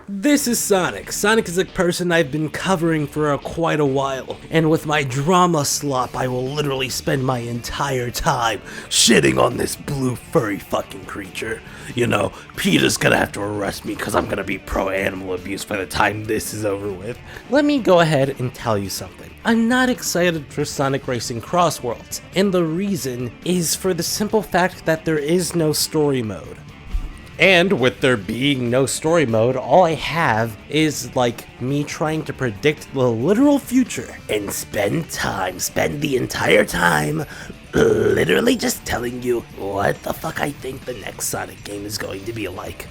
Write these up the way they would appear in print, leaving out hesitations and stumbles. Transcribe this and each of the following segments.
This is Sonic. Sonic is a person I've been covering for quite a while, and with my drama slop, I will literally spend my entire time shitting on this blue furry fucking creature. You know, PETA's gonna have to arrest me because I'm gonna be pro-animal abuse by the time this is over with. Let me go ahead and tell you something. I'm not excited for Sonic Racing Crossworlds, and the reason is for the simple fact that there is no story mode. And with there being no story mode, all I have is like me trying to predict the literal future and spend the entire time literally just telling you what the fuck I think the next Sonic game is going to be like.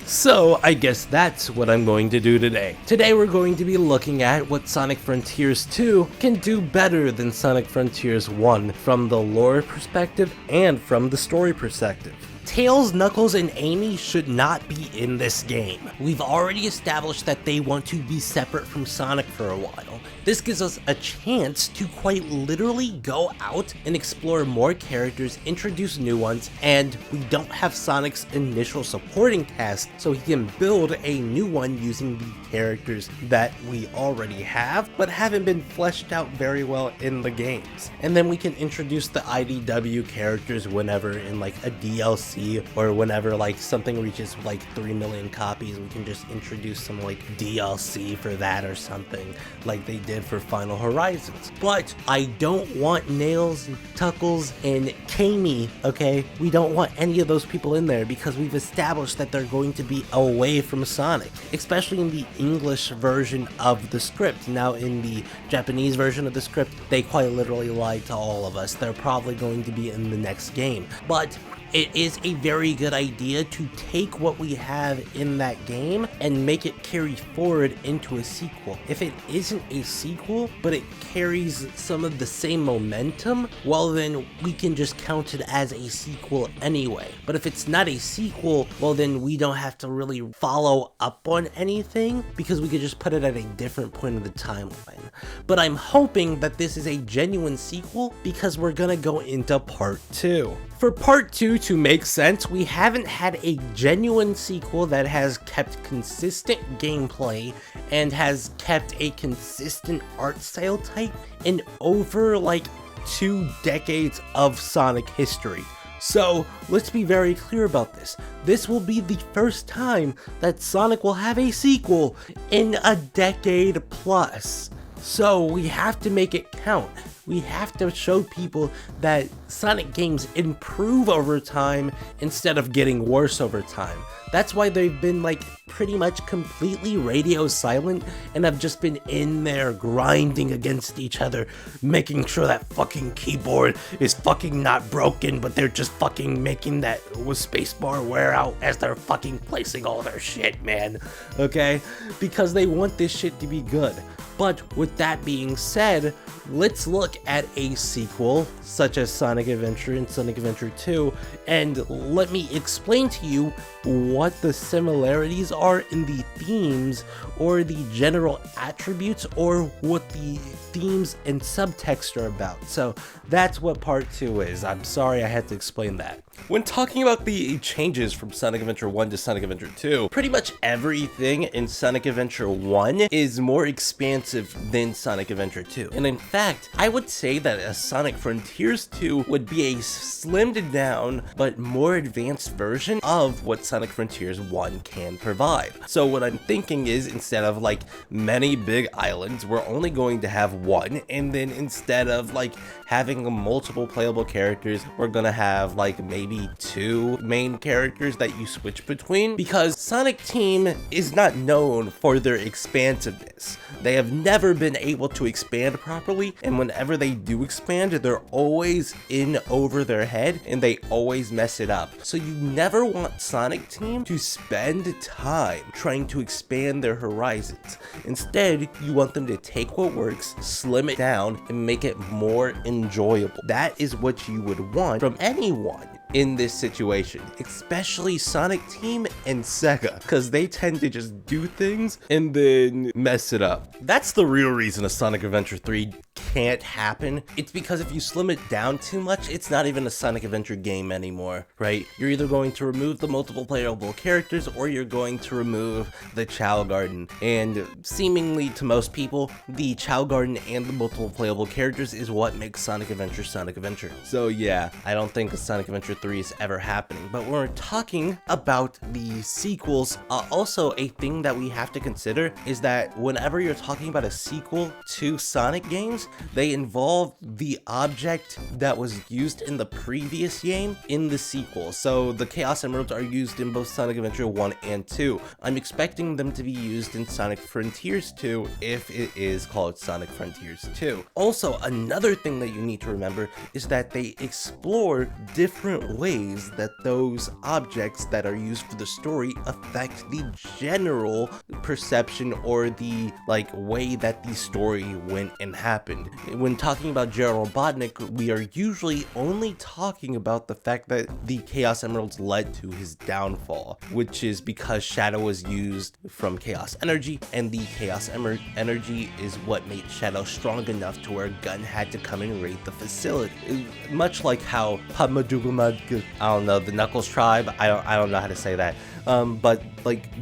So I guess that's what I'm going to do today. Today we're going to be looking at what Sonic Frontiers 2 can do better than Sonic Frontiers 1 from the lore perspective and from the story perspective. Tails, Knuckles, and Amy should not be in this game. We've already established that they want to be separate from Sonic for a while. This gives us a chance to quite literally go out and explore more characters, introduce new ones, and we don't have Sonic's initial supporting cast, so he can build a new one using the characters that we already have, but haven't been fleshed out very well in the games. And then we can introduce the IDW characters whenever in like a DLC, or whenever like something reaches like 3 million copies, we can just introduce some like DLC for that or something like they did for Final Horizons. But I don't want Nails, Tuckles, and Kami, okay? We don't want any of those people in there because we've established that they're going to be away from Sonic, especially in the English version of the script. Now in the Japanese version of the script, they quite literally lied to all of us. They're probably going to be in the next game. But it is a very good idea to take what we have in that game and make it carry forward into a sequel. If it isn't a sequel, but it carries some of the same momentum, well then we can just count it as a sequel anyway. But if it's not a sequel, well then we don't have to really follow up on anything because we could just put it at a different point of the timeline. But I'm hoping that this is a genuine sequel because we're gonna go into part 2. For part 2 to make sense, we haven't had a genuine sequel that has kept consistent gameplay and has kept a consistent art style type in over like 2 decades of Sonic history. So let's be very clear about this. This will be the first time that Sonic will have a sequel in a decade plus. So we have to make it count. We have to show people that Sonic games improve over time instead of getting worse over time. That's why they've been like pretty much completely radio silent and have just been in there grinding against each other, making sure that fucking keyboard is fucking not broken, but they're just fucking making that spacebar wear out as they're fucking placing all their shit, man. Okay? Because they want this shit to be good. But with that being said, let's look at a sequel such as Sonic Adventure and Sonic Adventure 2, and let me explain to you what the similarities are in the themes or the general attributes or what the themes and subtext are about. So that's what part 2 is. I'm sorry I had to explain that. When talking about the changes from Sonic Adventure 1 to Sonic Adventure 2, pretty much everything in Sonic Adventure 1 is more expansive than Sonic Adventure 2. And in fact, I would say that a Sonic Frontiers 2 would be a slimmed down but more advanced version of what Sonic Frontiers 1 can provide. So what I'm thinking is instead of like many big islands, we're only going to have one, and then instead of like having multiple playable characters, we're gonna have like maybe 2 main characters that you switch between, because Sonic Team is not known for their expansiveness. They have never been able to expand properly, and whenever they do expand, they're always in over their head and they always mess it up. So you never want Sonic Team to spend time trying to expand their horizons. Instead, you want them to take what works, slim it down, and make it more enjoyable. That is what you would want from anyone in this situation, especially Sonic Team and Sega, because they tend to just do things and then mess it up. That's the real reason a Sonic Adventure 3 can't happen. It's because if you slim it down too much, it's not even a Sonic Adventure game anymore, right? You're either going to remove the multiple playable characters or you're going to remove the Chow Garden. And seemingly to most people, the Chow Garden and the multiple playable characters is what makes Sonic Adventure Sonic Adventure. So yeah, I don't think a Sonic Adventure 3 is ever happening. But when we're talking about the sequels, also a thing that we have to consider is that whenever you're talking about a sequel to Sonic games, they involve the object that was used in the previous game in the sequel. So the Chaos Emeralds are used in both Sonic Adventure 1 and 2. I'm expecting them to be used in Sonic Frontiers 2 if it is called Sonic Frontiers 2. Also, another thing that you need to remember is that they explore different ways that those objects that are used for the story affect the general perception or the way that the story went and happened. When talking about Gerald Robotnik, we are usually only talking about the fact that the Chaos Emeralds led to his downfall, which is because Shadow was used from Chaos Energy, and the Chaos Energy is what made Shadow strong enough to where Gun had to come and raid the facility. Much like how Padmadugumad, I don't know, the Knuckles tribe, I don't know how to say that. But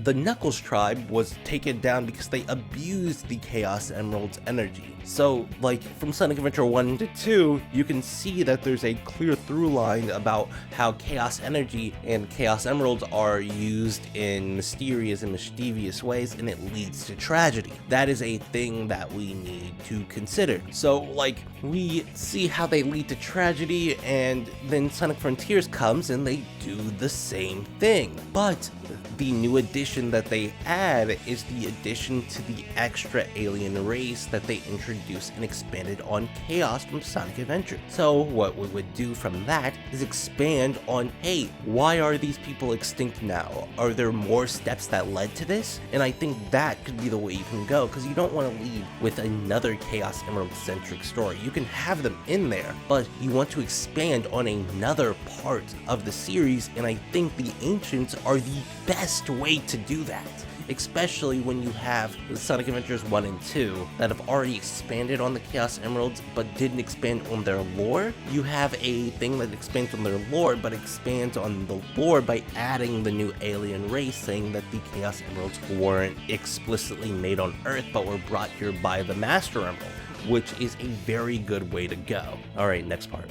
the Knuckles tribe was taken down because they abused the Chaos Emerald's energy. So from Sonic Adventure 1 to 2, you can see that there's a clear through line about how Chaos Energy and Chaos Emeralds are used in mysterious and mischievous ways, and it leads to tragedy. That is a thing that we need to consider. So we see how they lead to tragedy, and then Sonic Frontiers comes and they do the same thing. But the new addition that they add is the addition to the extra alien race that they introduced and expanded on Chaos from Sonic Adventure. So what we would do from that is expand on, hey, why are these people extinct now? Are there more steps that led to this? And I think that could be the way you can go, because you don't want to lead with another Chaos Emerald centric story. You can have them in there, but you want to expand on another part of the series, and I think the Ancients are the best way to do that. Especially when you have Sonic Adventures 1 and 2 that have already expanded on the Chaos Emeralds but didn't expand on their lore. You have a thing that expands on their lore but expands on the lore by adding the new alien race, saying that the Chaos Emeralds weren't explicitly made on Earth but were brought here by the Master Emerald, which is a very good way to go. Alright, next part.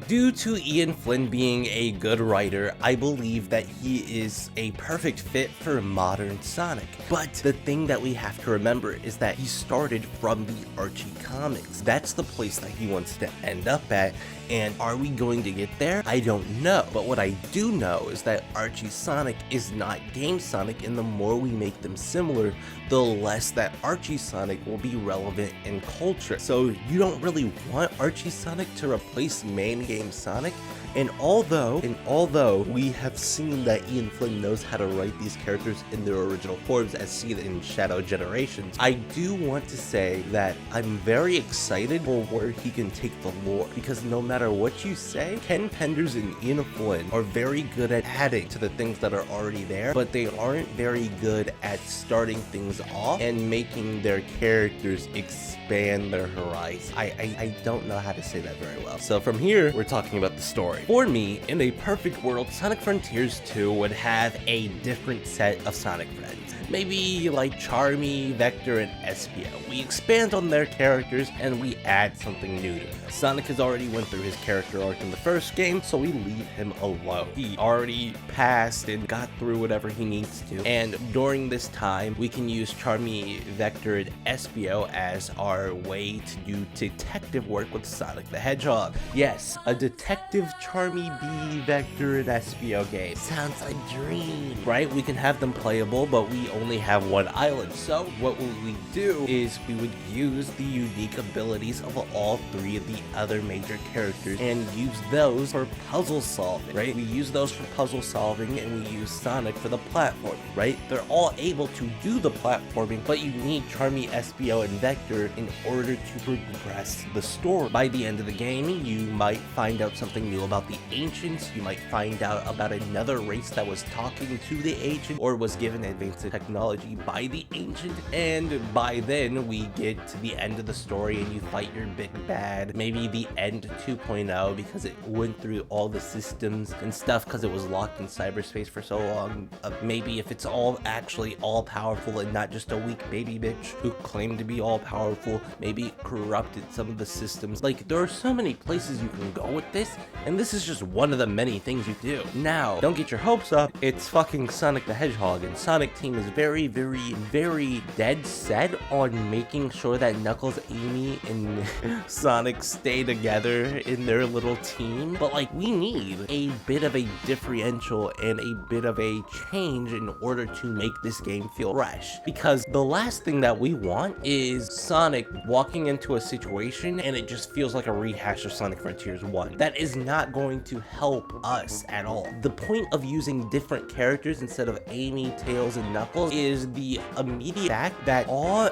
Due to Ian Flynn being a good writer, I believe that he is a perfect fit for modern Sonic. But the thing that we have to remember is that he started from the Archie comics. That's the place that he wants to end up at. And are we going to get there? I don't know. But what I do know is that Archie Sonic is not Game Sonic, and the more we make them similar, the less that Archie Sonic will be relevant in culture. So you don't really want Archie Sonic to replace main game Sonic. And although we have seen that Ian Flynn knows how to write these characters in their original forms as seen in Shadow Generations, I do want to say that I'm very excited for where he can take the lore, because no matter what you say, Ken Penders and Ian Flynn are very good at adding to the things that are already there, but they aren't very good at starting things off and making their characters expand their horizon. I don't know how to say that very well. So from here, we're talking about the story. For me, in a perfect world, Sonic Frontiers 2 would have a different set of Sonic friends. Maybe like Charmy, Vector, and Espio. We expand on their characters and we add something new to them. Sonic has already went through his character arc in the first game, so we leave him alone. He already passed and got through whatever he needs to, and during this time, we can use Charmy, Vector, and Espio as our way to do detective work with Sonic the Hedgehog. Yes, a detective Charmy, B, Vector, and Espio game. Sounds like a dream, right? We can have them playable, but we only have one island. So what we do is we would use the unique abilities of all three of the other major characters and use those for puzzle solving, right? We use those for puzzle solving, and we use Sonic for the platforming, right? They're all able to do the platforming, but you need Charmy, Espio, and Vector in order to progress the story. By the end of the game, you might find out something new about about the ancients, you might find out about another race that was talking to the ancient or was given advanced technology by the ancient, and by then we get to the end of the story and you fight your big bad, maybe the end 2.0 because it went through all the systems and stuff because it was locked in cyberspace for so long. Maybe if it's actually all powerful and not just a weak baby bitch who claimed to be all powerful, maybe it corrupted some of the systems. Like, there are so many places you can go with this, and this is just one of the many things you do. Now, don't get your hopes up, it's fucking Sonic the Hedgehog, and Sonic Team is very, very, very dead set on making sure that Knuckles, Amy, and Sonic stay together in their little team. But like, we need a bit of a differential and a bit of a change in order to make this game feel fresh, because the last thing that we want is Sonic walking into a situation and it just feels like a rehash of Sonic Frontiers 1. That is not going to help us at all. The point of using different characters instead of Amy, Tails, and Knuckles is the immediate fact that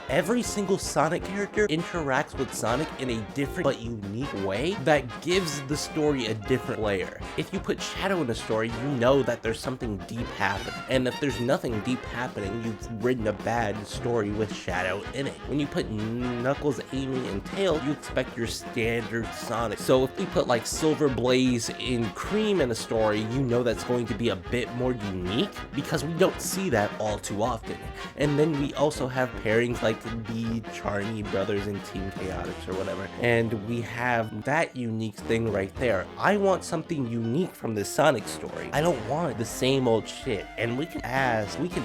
every single Sonic character interacts with Sonic in a different but unique way that gives the story a different layer. If you put Shadow in a story, you know that there's something deep happening, and if there's nothing deep happening, you've written a bad story with Shadow in it. When you put Knuckles, Amy, and Tails, you expect your standard Sonic. So if we put like Silver Blaze and Cream in a story, you know that's going to be a bit more unique because we don't see that all too often. And then we also have pairings like the Charmy brothers and Team Chaotix or whatever, and we have that unique thing right there. I want something unique from this Sonic story. I don't want the same old shit. And we can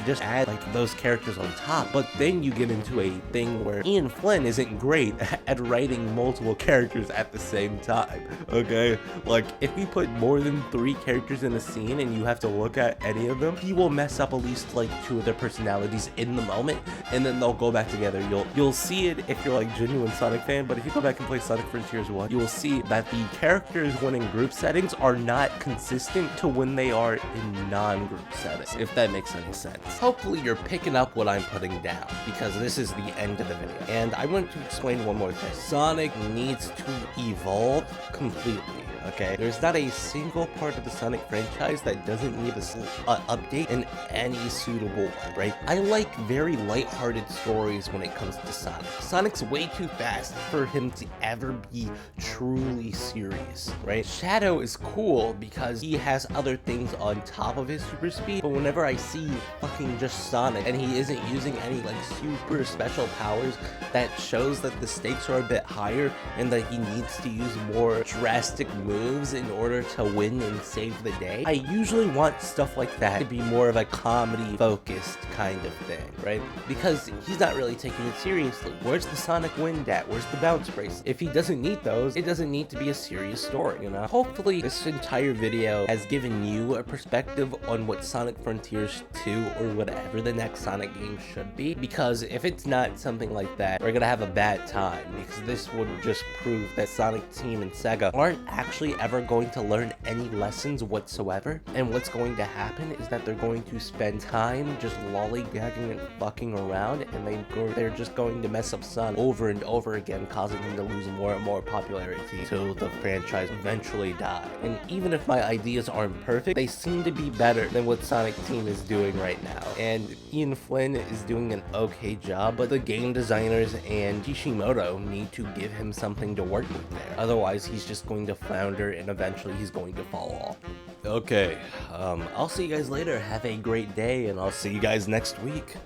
just add like those characters on top, but then you get into a thing where Ian Flynn isn't great at writing multiple characters at the same time, okay? Like, if you put more than 3 characters in a scene and you have to look at any of them, he will mess up at least like 2 of their personalities in the moment, and then they'll go back together. You'll see it if you're like genuine Sonic fan, but if you go back and play Sonic Frontiers 1, you will see that the characters when in group settings are not consistent to when they are in non-group settings, if that makes any sense. Hopefully you're picking up what I'm putting down, because this is the end of the video. And I want to explain one more thing. Sonic needs to evolve completely. Okay, there's not a single part of the Sonic franchise that doesn't need a update in any suitable way, right? I like very lighthearted stories when it comes to Sonic. Sonic's way too fast for him to ever be truly serious, right? Shadow is cool because he has other things on top of his super speed, but whenever I see fucking just Sonic and he isn't using any like super special powers, that shows that the stakes are a bit higher and that he needs to use more drastic moves in order to win and save the day. I usually want stuff like that to be more of a comedy focused kind of thing, right? Because he's not really taking it seriously. Where's the Sonic Wind at? Where's the bounce brace? If he doesn't need those, it doesn't need to be a serious story, you know? Hopefully this entire video has given you a perspective on what Sonic Frontiers 2 or whatever the next Sonic game should be, because if it's not something like that, we're gonna have a bad time, because this would just prove that Sonic Team and Sega aren't actually ever going to learn any lessons whatsoever, and what's going to happen is that they're going to spend time just lollygagging and fucking around, and they're just going to mess up Sonic over and over again, causing him to lose more and more popularity till the franchise eventually die. And even if my ideas aren't perfect, they seem to be better than what Sonic Team is doing right now, and Ian Flynn is doing an okay job, but the game designers and Kishimoto need to give him something to work with there. Otherwise, he's just going to flounder and eventually he's going to fall off. Okay, I'll see you guys later. Have a great day, and I'll see you guys next week.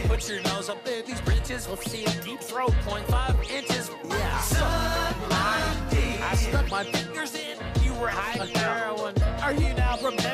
Put your nose up in these britches. We'll see a deep throat, 0.5 inches. Yeah. Sunlight. I stuck my fingers in. You were high on heroin. Are you now remembering?